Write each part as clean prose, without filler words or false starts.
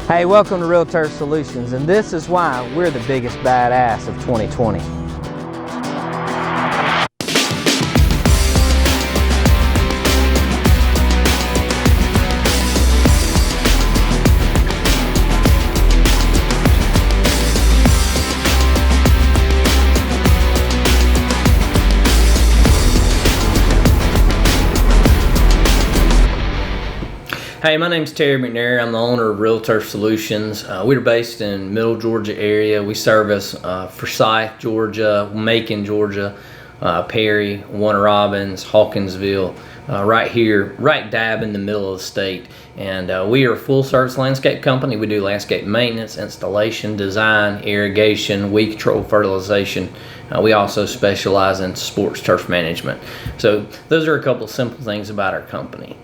Hey, welcome to Real Turf Solutions, and this is why we're the biggest badass of 2020. Hey, my name's Terry McNair. I'm the owner of Real Turf Solutions. We're based in Middle Georgia area. We service Forsyth, Georgia, Macon, Georgia, Perry, Warner Robins, Hawkinsville, right here, right dab in the middle of the state. And we are a full-service landscape company. We do landscape maintenance, installation, design, irrigation, weed control, fertilization. We also specialize in sports turf management. So those are a couple of simple things about our company.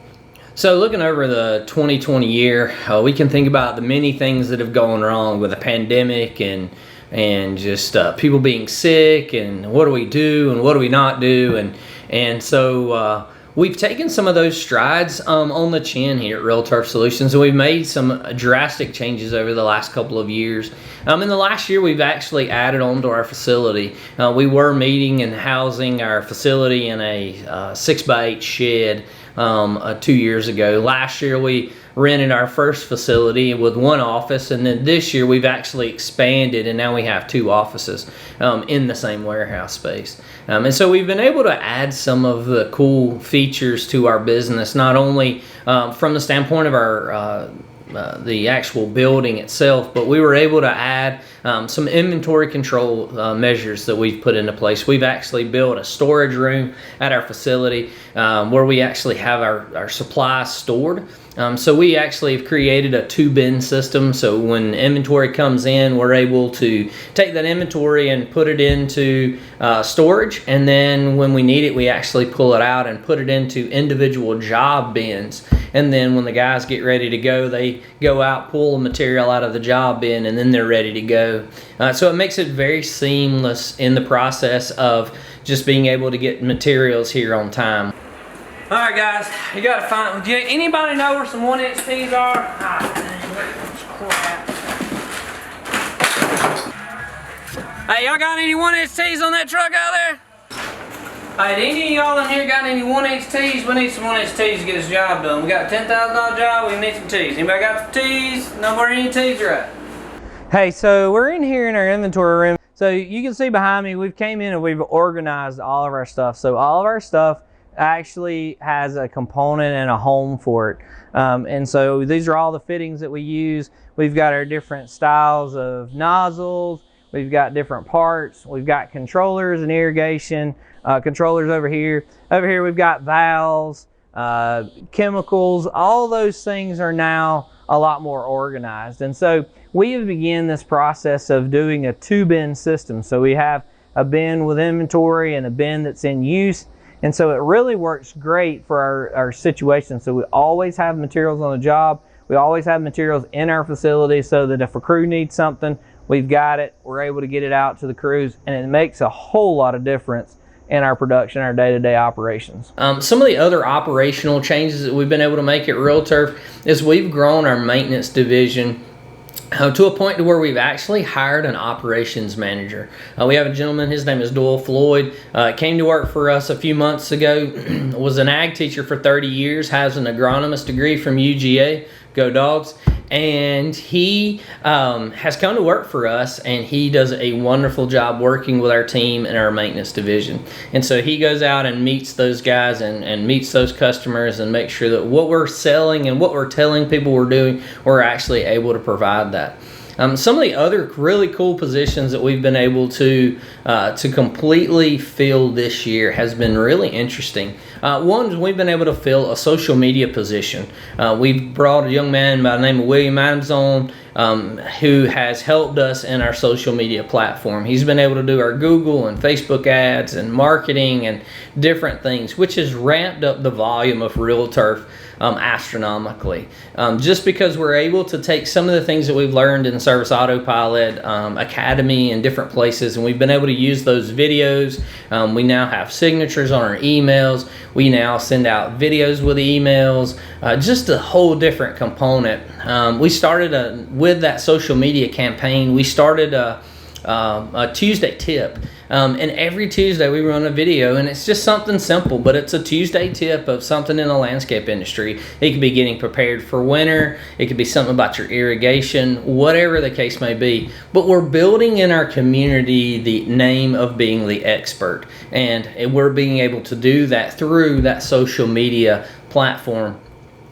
So looking over the 2020 year, we can think about the many things that have gone wrong with the pandemic and just people being sick and what do we do and what do we not do, and so we've taken some of those strides on the chin here at Real Turf Solutions, and we've made some drastic changes over the last couple of years. In the last year, we've actually added on to our facility. We were meeting and housing our facility in a 6x8 shed 2 years ago. Last year we rented our first facility with one office, and then this year we've actually expanded and now we have two offices in the same warehouse space. And so we've been able to add some of the cool features to our business, not only from the standpoint of our the actual building itself, but we were able to add some inventory control measures that we've put into place. We've actually built a storage room at our facility where we actually have our supplies stored. So we actually have created a 2-bin system, so when inventory comes in, we're able to take that inventory and put it into storage, and then when we need it, we actually pull it out and put it into individual job bins, and then when the guys get ready to go, they go out, pull the material out of the job bin, and then they're ready to go. So it makes it very seamless in the process of just being able to get materials here on time. All right, guys, you gotta find. Anybody know where some 1-inch tees are? Ah, dang, hey, y'all got any 1-inch tees on that truck out there? Hey, any of y'all in here got any 1-inch tees? We need some 1-inch tees to get this job done. We got a $10,000 job. We need some tees. Anybody got some tees? Know where any tees are at? Hey, so we're in here in our inventory room. So you can see behind me, we've came in and we've organized all of our stuff. So all of our stuff actually has a component and a home for it. And so these are all the fittings that we use. We've got our different styles of nozzles. We've got different parts. We've got controllers and irrigation controllers over here. Over here we've got valves, chemicals. All those things are now a lot more organized. And so we have begun this process of doing a 2-bin system. So we have a bin with inventory and a bin that's in use. And so it really works great for our situation. So we always have materials on the job. We always have materials in our facility so that if a crew needs something, we've got it. We're able to get it out to the crews, and it makes a whole lot of difference in our production, our day-to-day operations. Some of the other operational changes that we've been able to make at Real Turf is we've grown our maintenance division to a point to where we've actually hired an operations manager. We have a gentleman, his name is Doyle Floyd, came to work for us a few months ago, was an ag teacher for 30 years, has an agronomist degree from UGA, go Dogs, and he has come to work for us, and he does a wonderful job working with our team and our maintenance division. And so he goes out and meets those guys and meets those customers and makes sure that what we're selling and what we're telling people we're doing, we're actually able to provide that. Some of the other really cool positions that we've been able to completely fill this year has been really interesting. One is we've been able to fill a social media position. We've brought a young man by the name of William Adams on. who has helped us in our social media platform. He's been able to do our Google and Facebook ads and marketing and different things, which has ramped up the volume of Real Turf astronomically. Just because we're able to take some of the things that we've learned in Service Autopilot Academy and different places, and we've been able to use those videos. We now have signatures on our emails. We now send out videos with emails, just a whole different component. We started with that social media campaign, we started a Tuesday tip. And every Tuesday we run a video, and it's just something simple, but it's a Tuesday tip of something in the landscape industry. It could be getting prepared for winter. It could be something about your irrigation, whatever the case may be. But we're building in our community the name of being the expert, and we're being able to do that through that social media platform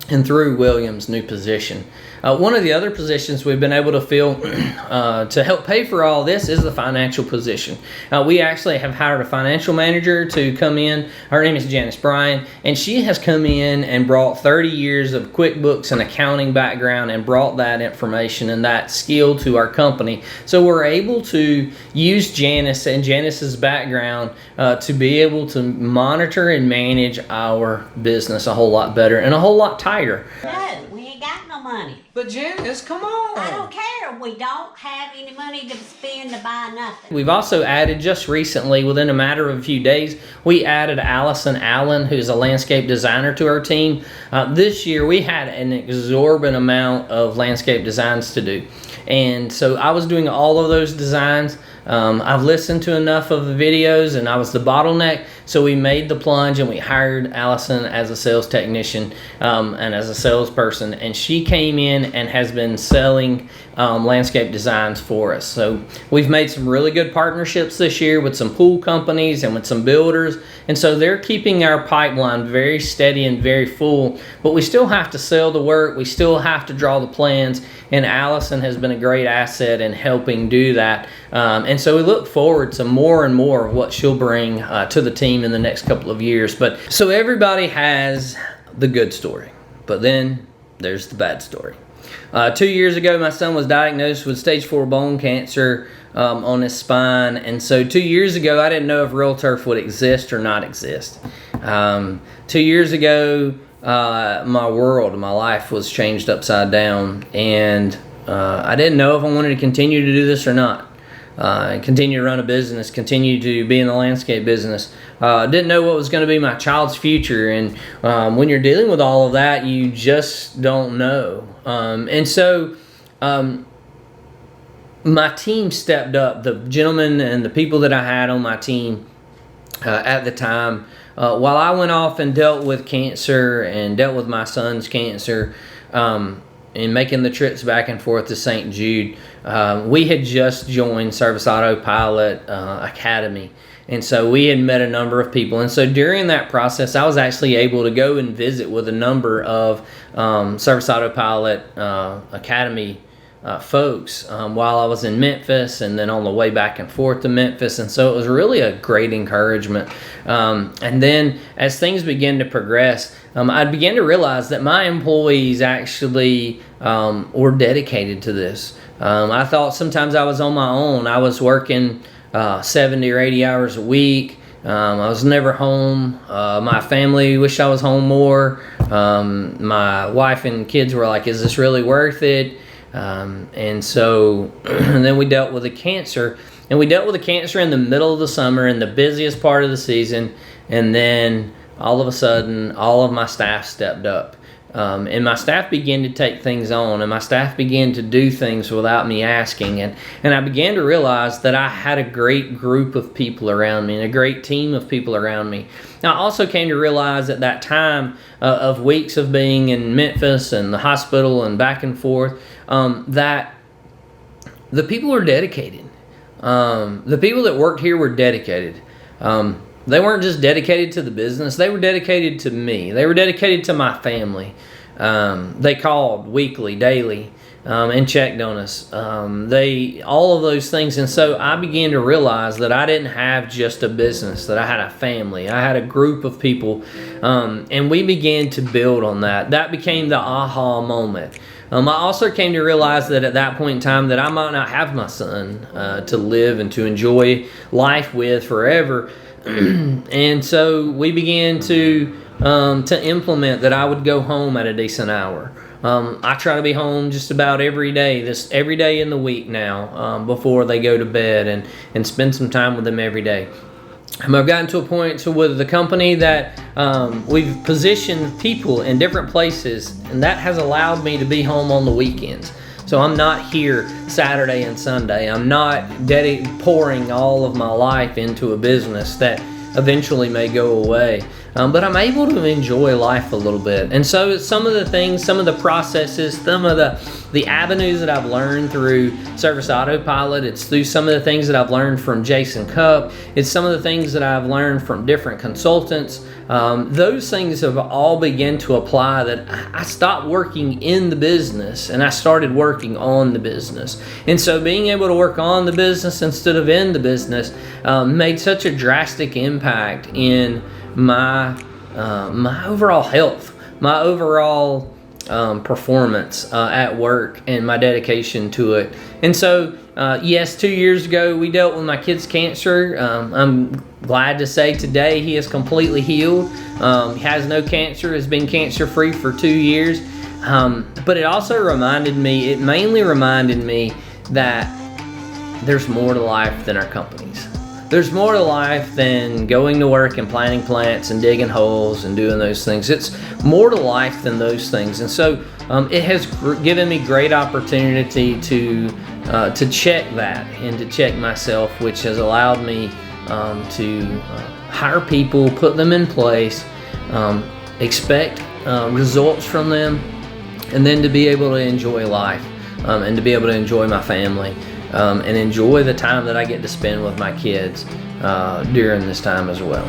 and through William's new position. One of the other positions we've been able to fill to help pay for all this is the financial position. We actually have hired a financial manager to come in. Her name is Janice Bryan, and she has come in and brought 30 years of QuickBooks and accounting background and brought that information and that skill to our company. So we're able to use Janice and Janice's background to be able to monitor and manage our business a whole lot better and a whole lot tighter. No, we ain't got no money. But Janice, come on. I don't care. We don't have any money to spend to buy nothing. We've also added just recently, within a matter of a few days, we added Allison Allen, who's a landscape designer, to our team. This year we had an exorbitant amount of landscape designs to do. And so I was doing all of those designs. I've listened to enough of the videos, and I was the bottleneck, so we made the plunge and we hired Allison as a sales technician and as a salesperson, and she came in and has been selling landscape designs for us. So we've made some really good partnerships this year with some pool companies and with some builders, and so they're keeping our pipeline very steady and very full, but we still have to sell the work, we still have to draw the plans, and Allison has been a great asset in helping do that. And so we look forward to more and more of what she'll bring to the team in the next couple of years. But so everybody has the good story, but then there's the bad story. 2 years ago, my son was diagnosed with stage 4 bone cancer on his spine. And so 2 years ago, I didn't know if Real Turf would exist or not exist. 2 years ago, my world, my life was changed upside down, and I didn't know if I wanted to continue to do this or not. Continue to run a business, continue to be in the landscape business. Didn't know what was going to be my child's future, and when you're dealing with all of that, you just don't know. And so my team stepped up. The gentlemen and the people that I had on my team at the time, while I went off and dealt with cancer and dealt with my son's cancer, and making the trips back and forth to St. Jude, we had just joined Service Autopilot Academy. And so we had met a number of people. And so during that process, I was actually able to go and visit with a number of Service Autopilot Academy folks while I was in Memphis, and then on the way back and forth to Memphis. And so it was really a great encouragement. And then as things began to progress, I began to realize that my employees actually were dedicated to this. I thought sometimes I was on my own. I was working 70 or 80 hours a week. I was never home. My family wished I was home more. My wife and kids were like, is this really worth it? And so and then we dealt with the cancer, and we dealt with the cancer in the middle of the summer, in the busiest part of the season. And then all of a sudden, all of my staff stepped up. And my staff began to take things on, and my staff began to do things without me asking. And I began to realize that I had a great group of people around me and a great team of people around me. Now, I also came to realize at that time of weeks of being in Memphis and the hospital and back and forth, that the people were dedicated. The people that worked here were dedicated. They weren't just dedicated to the business. They were dedicated to me. They were dedicated to my family. They called weekly, daily. and checked on us. All of those things. And so I began to realize that I didn't have just a business, that I had a family. I had a group of people. And we began to build on that. That became the aha moment. I also came to realize that at that point in time that I might not have my son to live and to enjoy life with forever. And so we began to implement that I would go home at a decent hour. I try to be home just about every day in the week now, before they go to bed, and spend some time with them every day. I've gotten to a point with the company that we've positioned people in different places, and that has allowed me to be home on the weekends. So I'm not here Saturday and Sunday. I'm not pouring all of my life into a business that eventually may go away. But I'm able to enjoy life a little bit. And so some of the things, some of the processes, some of the avenues that I've learned through Service Autopilot, it's through some of the things that I've learned from Jason Cupp, it's some of the things that I've learned from different consultants. Those things have all begun to apply, that I stopped working in the business and I started working on the business. And so being able to work on the business instead of in the business made such a drastic impact in my overall health, my overall performance at work, and my dedication to it. And so yes, 2 years ago we dealt with my kid's cancer. I'm glad to say today he is completely healed. He has no cancer, has been cancer free for 2 years. But it mainly reminded me that there's more to life than our companies. There's more to life than going to work and planting plants and digging holes and doing those things. It's more to life than those things. And so it has given me great opportunity to check that and to check myself, which has allowed me to hire people, put them in place, expect results from them, and then to be able to enjoy life, and to be able to enjoy my family. And enjoy the time that I get to spend with my kids during this time as well.